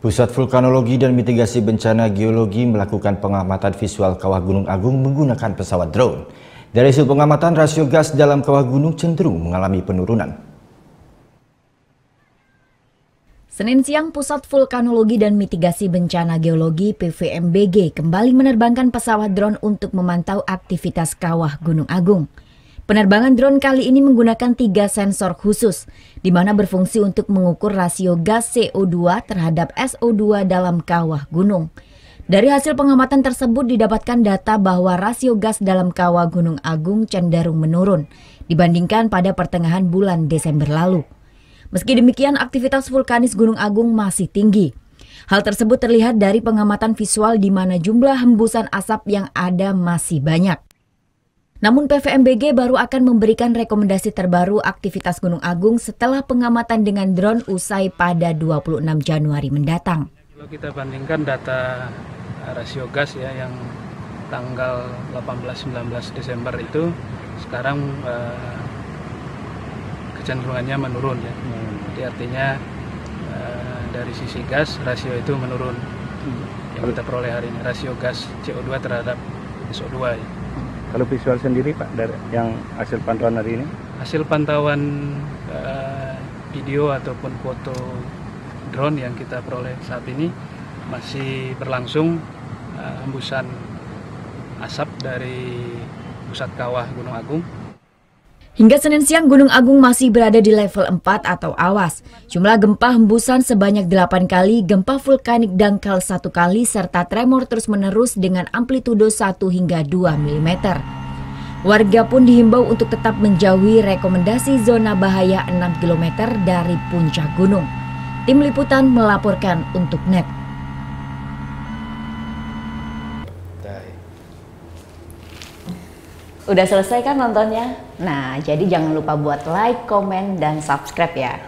Pusat Vulkanologi dan Mitigasi Bencana Geologi melakukan pengamatan visual kawah Gunung Agung menggunakan pesawat drone. Dari hasil pengamatan, rasio gas dalam kawah gunung cenderung mengalami penurunan. Senin siang, Pusat Vulkanologi dan Mitigasi Bencana Geologi (PVMBG) kembali menerbangkan pesawat drone untuk memantau aktivitas kawah Gunung Agung. Penerbangan drone kali ini menggunakan 3 sensor khusus, di mana berfungsi untuk mengukur rasio gas CO2 terhadap SO2 dalam kawah gunung. Dari hasil pengamatan tersebut didapatkan data bahwa rasio gas dalam kawah Gunung Agung cenderung menurun dibandingkan pada pertengahan bulan Desember lalu. Meski demikian, aktivitas vulkanis Gunung Agung masih tinggi. Hal tersebut terlihat dari pengamatan visual di mana jumlah hembusan asap yang ada masih banyak. Namun PVMBG baru akan memberikan rekomendasi terbaru aktivitas Gunung Agung setelah pengamatan dengan drone usai pada 26 Januari mendatang. Kalau kita bandingkan data rasio gas ya yang tanggal 18-19 Desember itu sekarang kecenderungannya menurun ya. Jadi artinya dari sisi gas rasio itu menurun yang kita peroleh hari ini, rasio gas CO2 terhadap SO2 ya. Kalau visual sendiri Pak, dari yang hasil pantauan hari ini? Hasil pantauan video ataupun foto drone yang kita peroleh saat ini masih berlangsung hembusan asap dari pusat kawah Gunung Agung. Hingga Senin siang, Gunung Agung masih berada di level 4 atau awas. Jumlah gempa hembusan sebanyak 8 kali, gempa vulkanik dangkal 1 kali, serta tremor terus-menerus dengan amplitudo 1 hingga 2 mm. Warga pun dihimbau untuk tetap menjauhi rekomendasi zona bahaya 6 km dari puncak gunung. Tim Liputan melaporkan untuk NET. Udah selesai kan nontonnya? Nah, jadi jangan lupa buat like, komen, dan subscribe ya.